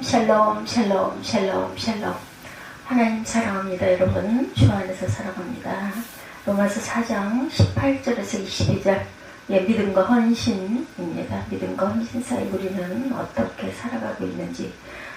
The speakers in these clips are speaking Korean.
샬롬 샬롬 샬롬 샬롬. 하나님 사랑합니다. 여러분 주 안에서 사랑합니다. 로마서 4장 18절에서 22절 믿음과 헌신입니다. 믿음과 헌신 사이 우리는 어떻게 살아가고 있는지.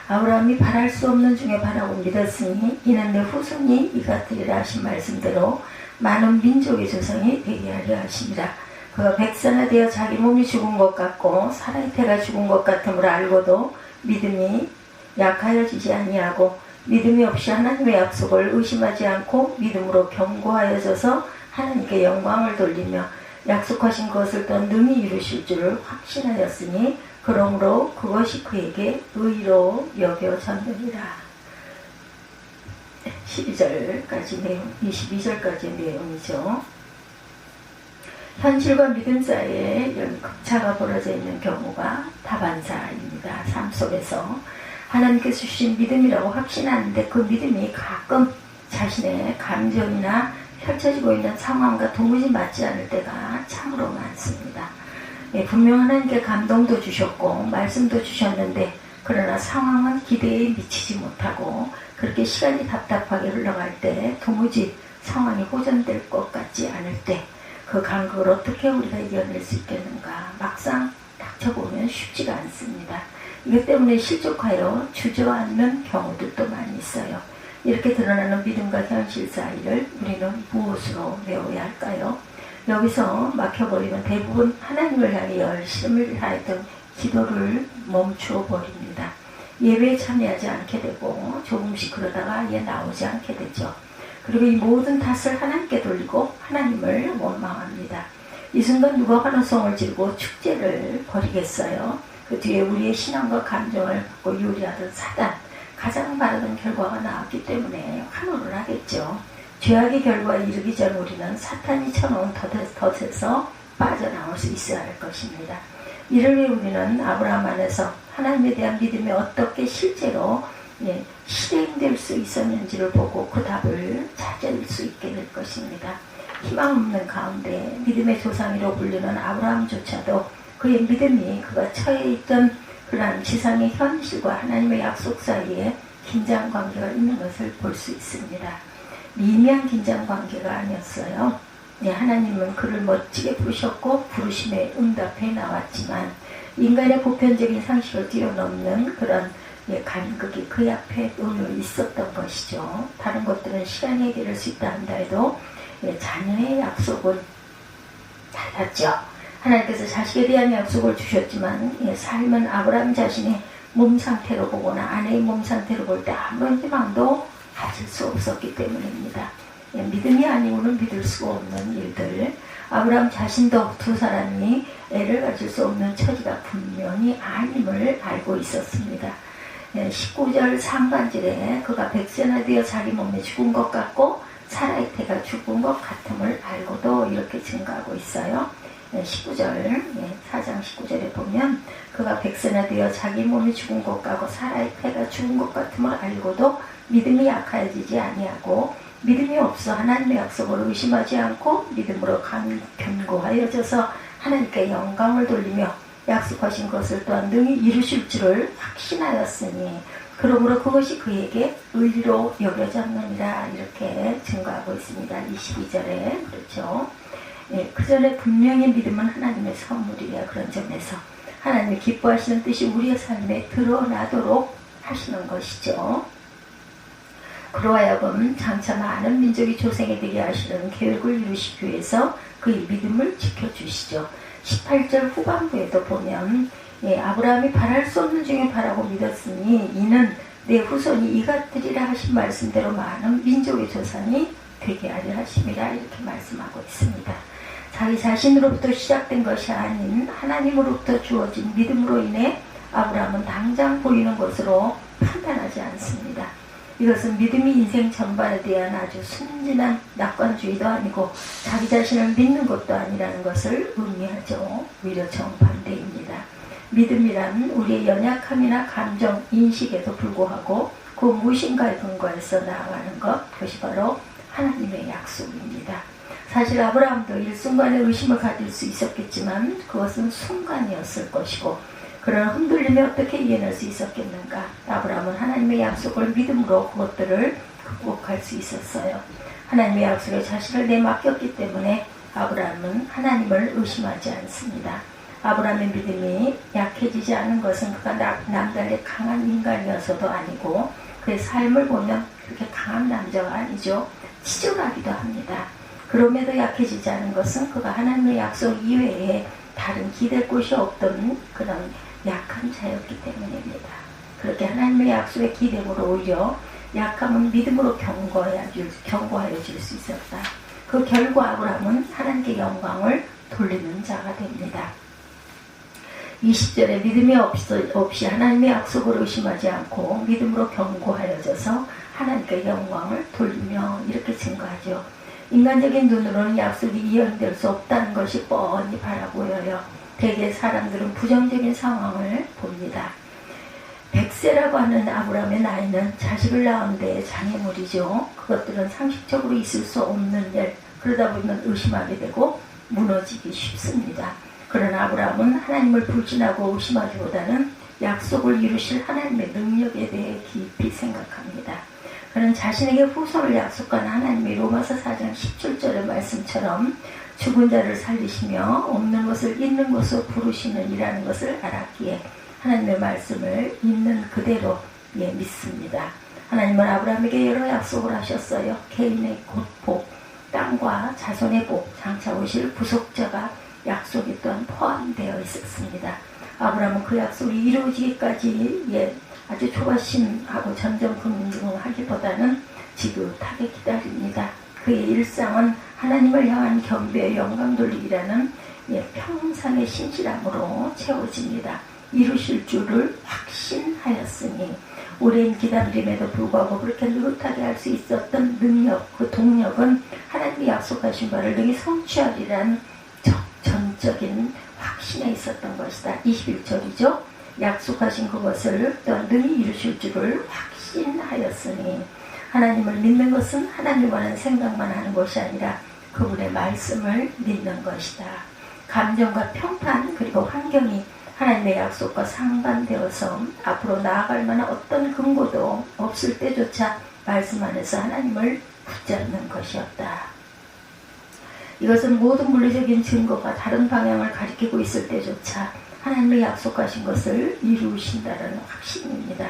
아브라함이 바랄 수 없는 중에 바라고 믿었으니 이는 내 후손이 이 같으리라 하신 말씀대로 많은 민족의 조상이 되게 하려 하십니다. 그가 백선화되어 자기 몸이 죽은 것 같고 사라의 태가 죽은 것 같음을 알고도 믿음이 약하여지지 아니하고 믿음이 없이 하나님의 약속을 의심하지 않고 믿음으로 견고하여져서 하나님께 영광을 돌리며 약속하신 것을 또 능히 이루실 줄을 확신하였으니 그러므로 그것이 그에게 의로 여겨졌느니라. 12절까지 내용, 22절까지의 내용이죠. 현실과 믿음 사이에 급차가 벌어져 있는 경우가 다반사입니다. 삶 속에서 하나님께서 주신 믿음이라고 확신하는데 그 믿음이 가끔 자신의 감정이나 펼쳐지고 있는 상황과 도무지 맞지 않을 때가 참으로 많습니다. 분명 하나님께 감동도 주셨고 말씀도 주셨는데 그러나 상황은 기대에 미치지 못하고 그렇게 시간이 답답하게 흘러갈 때 도무지 상황이 호전될 것 같지 않을 때 그 간극을 어떻게 우리가 이겨낼 수 있겠는가. 막상 닥쳐보면 쉽지가 않습니다. 이것 때문에 실족하여 주저앉는 경우들도 많이 있어요. 이렇게 드러나는 믿음과 현실 사이를 우리는 무엇으로 메워야 할까요? 여기서 막혀버리면 대부분 하나님을 향해 열심을 다했던 기도를 멈추어 버립니다. 예배에 참여하지 않게 되고 조금씩 그러다가 아예 나오지 않게 되죠. 그리고 이 모든 탓을 하나님께 돌리고 하나님을 원망합니다. 이 순간 누가 환호성을 지르고 축제를 벌이겠어요? 그 뒤에 우리의 신앙과 감정을 갖고 요리하던 사단, 가장 바라던 결과가 나왔기 때문에 환호를 하겠죠. 죄악의 결과에 이르기 전 우리는 사탄이 쳐놓은 덫에서 빠져나올 수 있어야 할 것입니다. 이를 위해 우리는 아브라함 안에서 하나님에 대한 믿음이 어떻게 실제로 실행될 수 있었는지를 보고 그 답을 찾을 수 있게 될 것입니다. 희망 없는 가운데 믿음의 조상이라고 불리는 아브라함조차도 그의 믿음이 그가 처해 있던 그러한 지상의 현실과 하나님의 약속 사이에 긴장관계가 있는 것을 볼 수 있습니다. 미미한 긴장관계가 아니었어요. 하나님은 그를 멋지게 부르셨고 부르심에 응답해 나왔지만 인간의 보편적인 상식을 뛰어넘는 그런 간극이 그 앞에 놓여 있었던 것이죠. 다른 것들은 시간이 해결할 수 있다 한다 해도 자녀의 약속은 달랐죠. 하나님께서 자식에 대한 약속을 주셨지만 삶은 아브라함 자신의 몸 상태로 보거나 아내의 몸 상태로 볼 때 아무런 희망도 가질 수 없었기 때문입니다. 믿음이 아니고는 믿을 수가 없는 일들. 아브라함 자신도 두 사람이 애를 가질 수 없는 처지가 분명히 아님을 알고 있었습니다. 19절 상반절에 그가 백세나 되어 자기 몸에 죽은 것 같고 사라의 태가 죽은 것 같음을 알고도 이렇게 증가하고 있어요. 19절, 4장 19절에 보면 그가 백세나 되어 자기 몸이 죽은 것 같고 사라의 태가 죽은 것 같음을 알고도 믿음이 약해지지 아니하고 믿음이 없어 하나님의 약속을 의심하지 않고 믿음으로 견고하여져서 하나님께 영광을 돌리며 약속하신 것을 또한 능히 이루실 줄을 확신하였으니 그러므로 그것이 그에게 의로 여겨졌느니라. 이렇게 증거하고 있습니다. 22절에 그렇죠. 그 전에 분명히 믿음은 하나님의 선물이라. 그런 점에서 하나님이 기뻐하시는 뜻이 우리의 삶에 드러나도록 하시는 것이죠. 그로 하여금 장차 많은 민족이 조상이 되게 하시는 계획을 이루시기 위해서 그의 믿음을 지켜주시죠. 18절 후반부에도 보면 아브라함이 바랄 수 없는 중에 바라고 믿었으니 이는 내 후손이 이 같으리라 하신 말씀대로 많은 민족의 조상이 되게 하려 하심이라. 이렇게 말씀하고 있습니다. 자기 자신으로부터 시작된 것이 아닌 하나님으로부터 주어진 믿음으로 인해 아브라함은 당장 보이는 것으로 판단하지 않습니다. 이것은 믿음이 인생 전반에 대한 아주 순진한 낙관주의도 아니고 자기 자신을 믿는 것도 아니라는 것을 의미하죠. 오히려 정반대입니다. 믿음이란 우리의 연약함이나 감정, 인식에도 불구하고 그 무엇인가에 근거해서 나아가는 것, 그것이 바로 하나님의 약속입니다. 사실 아브라함도 일순간에 의심을 가질 수 있었겠지만 그것은 순간이었을 것이고 그런 흔들림에 어떻게 이겨낼 수 있었겠는가. 하나님의 약속을 믿음으로 그것들을 극복할 수 있었어요. 하나님의 약속에 자신을 내맡겼기 때문에 아브라함은 하나님을 의심하지 않습니다. 아브라함의 믿음이 약해지지 않은 것은 그가 남달리 강한 인간이어서도 아니고 그의 삶을 보면 그렇게 강한 남자가 아니죠. 치졸하기도 합니다. 그럼에도 약해지지 않은 것은 그가 하나님의 약속 이외에 다른 기댈 곳이 없던 그런 약한 자였기 때문입니다. 그렇게 하나님의 약속에 기대므로 오히려 약함은 믿음으로 경고하여 줄 수 있었다. 그 결과 아브라함은 하나님께 영광을 돌리는 자가 됩니다. 20절에 믿음이 없이 하나님의 약속을 의심하지 않고 믿음으로 경고하여져서 하나님께 영광을 돌리며 이렇게 증거하죠. 인간적인 눈으로는 약속이 이행될 수 없다는 것이 뻔히 바라 보여요. 대개 사람들은 부정적인 상황을 봅니다. 100세라고 하는 아브라함의 나이는 자식을 낳은 데의 장애물이죠. 그것들은 상식적으로 있을 수 없는 일, 그러다 보면 의심하게 되고 무너지기 쉽습니다. 그러나 아브라함은 하나님을 불신하고 의심하기보다는 약속을 이루실 하나님의 능력에 대해 깊이 생각합니다. 그는 자신에게 후손을 약속한 하나님의 로마서 4장 17절의 말씀처럼 죽은 자를 살리시며 없는 것을 있는 것으로 부르시는 이라는 것을 알았기에 하나님의 말씀을 있는 그대로 믿습니다. 하나님은 아브라함에게 여러 약속을 하셨어요. 개인의 복, 땅과 자손의 복, 장차 오실 부속자가 약속이 또한 포함되어 있었습니다. 아브라함은 그 약속이 이루어지기까지 아주 조바심하고 전전긍긍하기보다는 지긋하게 기다립니다. 그의 일상은 하나님을 향한 겸비의 영광 돌리기라는 평상의 신실함으로 채워집니다. 이루실 줄을 확신하였으니 오랜 기다림에도 불구하고 그렇게 느긋하게 할 수 있었던 능력, 그 동력은 하나님이 약속하신 바를 능히 성취하리라는 전적인 확신에 있었던 것이다. 21절이죠. 약속하신 그것을 또한 능히 이루실 줄을 확신하였으니 하나님을 믿는 것은 하나님과는 생각만 하는 것이 아니라 그분의 말씀을 믿는 것이다. 감정과 평판 그리고 환경이 하나님의 약속과 상반되어서 앞으로 나아갈 만한 어떤 근거도 없을 때조차 말씀 안에서 하나님을 붙잡는 것이었다. 이것은 모든 물리적인 증거가 다른 방향을 가리키고 있을 때조차 하나님의 약속하신 것을 이루신다는 확신입니다.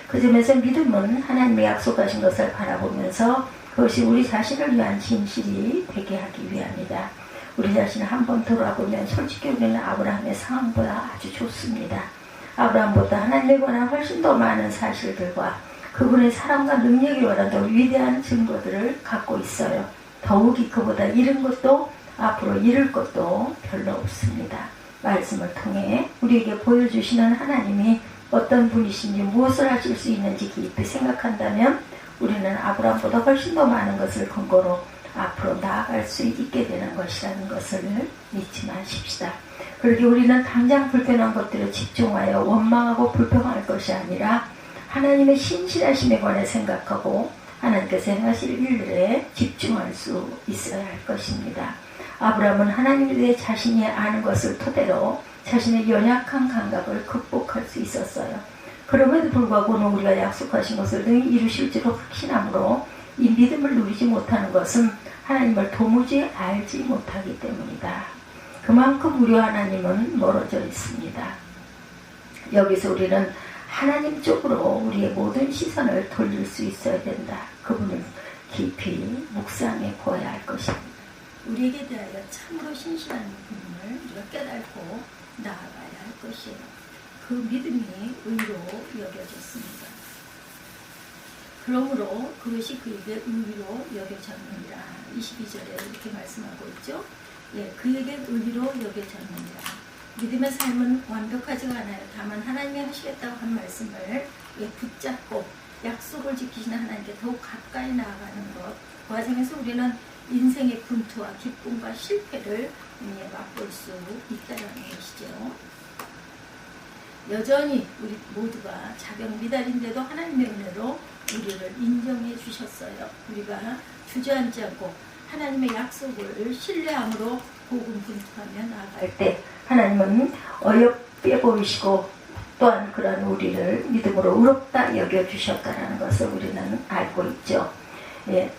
그 점에서 믿음은 하나님의 약속하신 것을 바라보면서 그것이 우리 자신을 위한 진실이 되게 하기 위함이다. 우리 자신을 한번 돌아보면 솔직히 우리는 아브라함의 상황보다 아주 좋습니다. 아브라함보다 하나님에 관한 훨씬 더 많은 사실들과 그분의 사랑과 능력에 관한 더 위대한 증거들을 갖고 있어요. 더욱이 그보다 잃은 것도 앞으로 잃을 것도 별로 없습니다. 말씀을 통해 우리에게 보여주시는 하나님이 어떤 분이신지 무엇을 하실 수 있는지 깊이 생각한다면 우리는 아브라함보다 훨씬 더 많은 것을 근거로 앞으로 나아갈 수 있게 되는 것이라는 것을 잊지 마십시다. 그렇게 우리는 당장 불편한 것들에 집중하여 원망하고 불평할 것이 아니라 하나님의 신실하심에 관해 생각하고 하나님께서 행하실 일들에 집중할 수 있어야 할 것입니다. 아브라함은 하나님에 대해 자신이 아는 것을 토대로 자신의 연약한 감각을 극복할 수 있었어요. 그럼에도 불구하고 우리가 약속하신 것을 능히 이루실 줄을 확신함으로 이 믿음을 누리지 못하는 것은 하나님을 도무지 알지 못하기 때문이다. 그만큼 우리 하나님은 멀어져 있습니다. 여기서 우리는 하나님 쪽으로 우리의 모든 시선을 돌릴 수 있어야 된다. 그분을 깊이 묵상해 보아야 할 것입니다. 우리에게 대하여 참으로 신실한 분을 우리가 깨닫고 나아가야 할 것이에요. 그 믿음이 의로 여겨졌습니다. 그러므로 그것이 그에게 의로 여겨졌느니라. 22절에 이렇게 말씀하고 있죠. 그에게 의로 여겨졌느니라. 믿음의 삶은 완벽하지가 않아요. 다만 하나님이 하시겠다고 한 말씀을 붙잡고 약속을 지키시는 하나님께 더욱 가까이 나아가는 것. 그 과정에서 우리는 인생의 분투와 기쁨과 실패를 맛볼 수 있다는 것이죠. 여전히 우리 모두가 자격 미달인데도 하나님의 은혜로 우리를 인정해 주셨어요. 우리가 주저앉지 않고 하나님의 약속을 신뢰함으로 복음 분투하며 나아갈 때 하나님은 어여삐 보이시고 또한 그런 우리를 믿음으로 의롭다 여겨주셨다는 것을 우리는 알고 있죠. 예,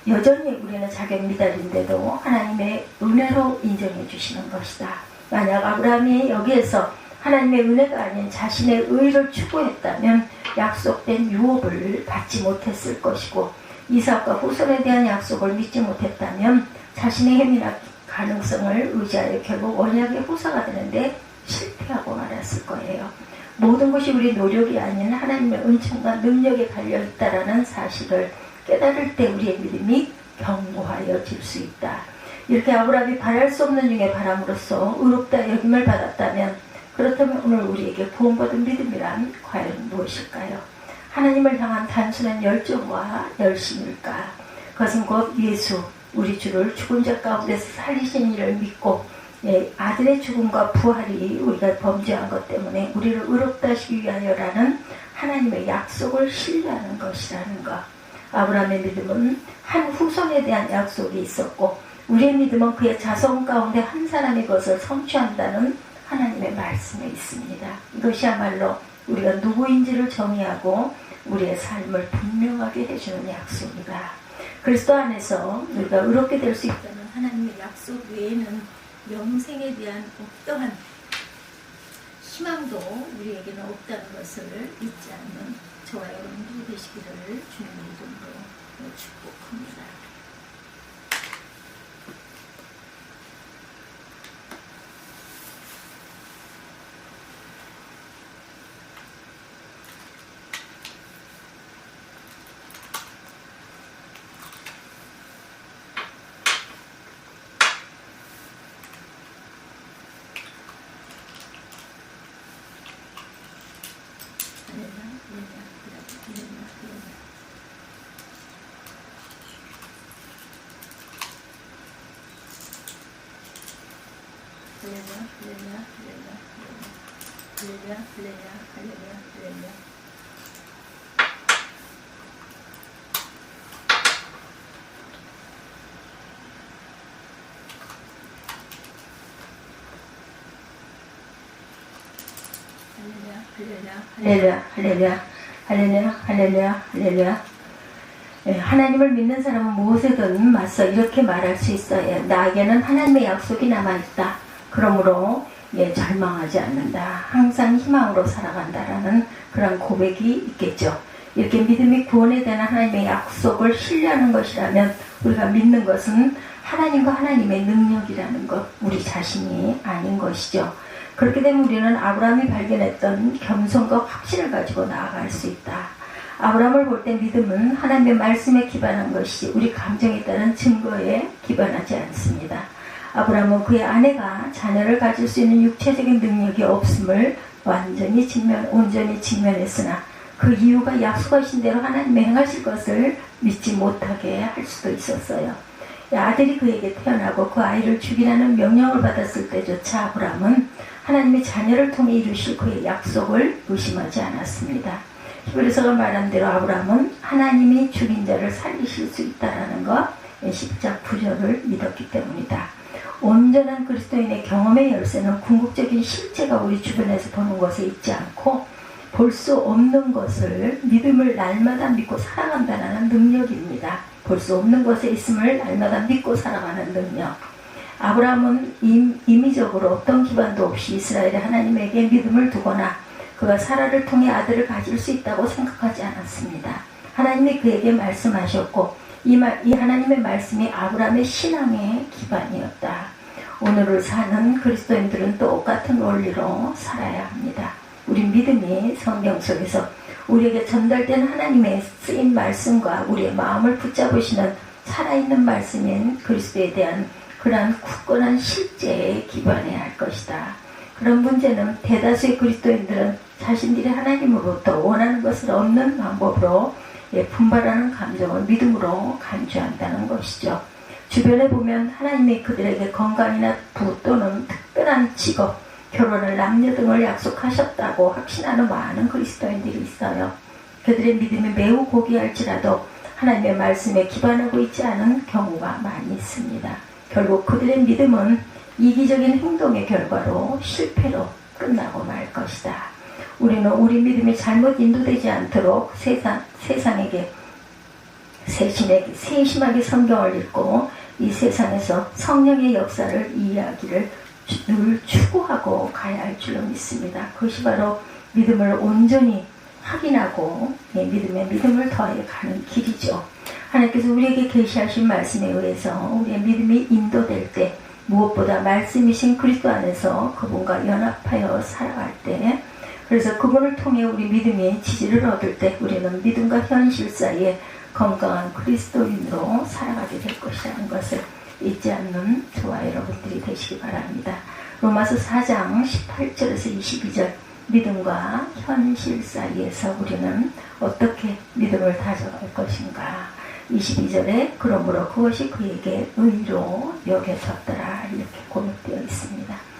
여전히 우리는 자격 미달인데도 하나님의 은혜로 인정해 주시는 것이다. 만약 아브라함이 여기에서 하나님의 은혜가 아닌 자신의 의를 추구했다면 약속된 유업을 받지 못했을 것이고, 이삭과 후손에 대한 약속을 믿지 못했다면 자신의 힘이나 가능성을 의지하여 결국 언약의 후사가 되는데 실패하고 말았을 거예요. 모든 것이 우리 노력이 아닌 하나님의 은총과 능력에 달려있다라는 사실을 깨달을 때 우리의 믿음이 견고하여질 수 있다. 이렇게 아브라함이 바랄 수 없는 중에 바람으로써 의롭다 여김을 받았다면, 그렇다면 오늘 우리에게 구원받은 믿음이란 과연 무엇일까요? 하나님을 향한 단순한 열정과 열심일까? 그것은 곧 예수, 우리 주를 죽은 자 가운데서 살리신 이를 믿고 아들의 죽음과 부활이 우리가 범죄한 것 때문에 우리를 의롭다 하시기 위하여라는 하나님의 약속을 신뢰하는 것이라는 것. 아브라함의 믿음은 한 후손에 대한 약속이 있었고, 우리의 믿음은 그의 자손 가운데 한 사람의 것을 성취한다는 하나님의 말씀에 있습니다. 이것이야말로 우리가 누구인지를 정의하고 우리의 삶을 분명하게 해주는 약속이다. 그리스도 안에서 우리가 의롭게 될 수 있다는 하나님의 약속 외에는 영생에 대한 어떠한 희망도 우리에게는 없다는 것을 잊지 않는 저와 여러분들이 되시기를 주님의 이름으로 축복합니다. 할렐루야, 할렐루야, 할렐루야, 할렐루야, 할렐루야. 하나님을 믿는 사람은 무엇에든 맞서 이렇게 말할 수 있어요. 나에게는 하나님의 약속이 남아있다. 그러므로 절망하지 않는다. 항상 희망으로 살아간다라는 그런 고백이 있겠죠. 이렇게 믿음이 구원에 대한 하나님의 약속을 신뢰하는 것이라면 우리가 믿는 것은 하나님과 하나님의 능력이라는 것, 우리 자신이 아닌 것이죠. 그렇게 되면 우리는 아브라함이 발견했던 겸손과 확신을 가지고 나아갈 수 있다. 아브라함을 볼 때 믿음은 하나님의 말씀에 기반한 것이 우리 감정에 따른 증거에 기반하지 않습니다. 아브라함은 그의 아내가 자녀를 가질 수 있는 육체적인 능력이 없음을 온전히 직면했으나 그 이유가 약속하신 대로 하나님의 행하실 것을 믿지 못하게 할 수도 있었어요. 아들이 그에게 태어나고 그 아이를 죽이라는 명령을 받았을 때조차 아브라함은 하나님의 자녀를 통해 이루실 그의 약속을 의심하지 않았습니다. 히브리서가 말한 대로 아브라함은 하나님이 죽인 자를 살리실 수 있다라는 것, 10장 9절을 믿었기 때문이다. 온전한 그리스도인의 경험의 열쇠는 궁극적인 실제가 우리 주변에서 보는 것에 있지 않고 볼 수 없는 것을 믿음을 날마다 믿고 살아간다는 능력입니다. 볼 수 없는 것에 있음을 날마다 믿고 살아가는 능력. 아브라함은 임의적으로 어떤 기반도 없이 이스라엘의 하나님에게 믿음을 두거나 그가 사라를 통해 아들을 가질 수 있다고 생각하지 않았습니다. 하나님이 그에게 말씀하셨고 이 하나님의 말씀이 아브라함의 신앙의 기반이었다. 오늘을 사는 그리스도인들은 똑같은 원리로 살아야 합니다. 우리 믿음이 성경 속에서 우리에게 전달된 하나님의 쓰인 말씀과 우리의 마음을 붙잡으시는 살아있는 말씀인 그리스도에 대한 그러한 굳건한 실제에 기반해야 할 것이다. 그런 문제는 대다수의 그리스도인들은 자신들이 하나님으로부터 원하는 것을 얻는 방법으로 분발하는 감정을 믿음으로 간주한다는 것이죠. 주변에 보면 하나님이 그들에게 건강이나 부 또는 특별한 직업, 결혼을 남녀 등을 약속하셨다고 확신하는 많은 그리스도인들이 있어요. 그들의 믿음이 매우 고귀할지라도 하나님의 말씀에 기반하고 있지 않은 경우가 많이 있습니다. 결국 그들의 믿음은 이기적인 행동의 결과로 실패로 끝나고 말 것이다. 우리는 우리 믿음이 잘못 인도되지 않도록 세심하게 성경을 읽고 이 세상에서 성령의 역사를 이해하기를 늘 추구하고 가야 할 줄로 믿습니다. 그것이 바로 믿음을 온전히 확인하고 믿음에 믿음을 더해 가는 길이죠. 하나님께서 우리에게 계시하신 말씀에 의해서 우리의 믿음이 인도될 때 무엇보다 말씀이신 그리스도 안에서 그분과 연합하여 살아갈 때, 그래서 그분을 통해 우리 믿음이 지지를 얻을 때 우리는 믿음과 현실 사이에 건강한 그리스도인으로 살아가게 될 것이라는 것을 잊지 않는 저와 여러분들이 되시기 바랍니다. 로마서 4장 18절에서 22절, 믿음과 현실 사이에서 우리는 어떻게 믿음을 다져갈 것인가. 22절에 그러므로 그것이 그에게 의로 여겨졌더라 이렇게 고백되어 있습니다.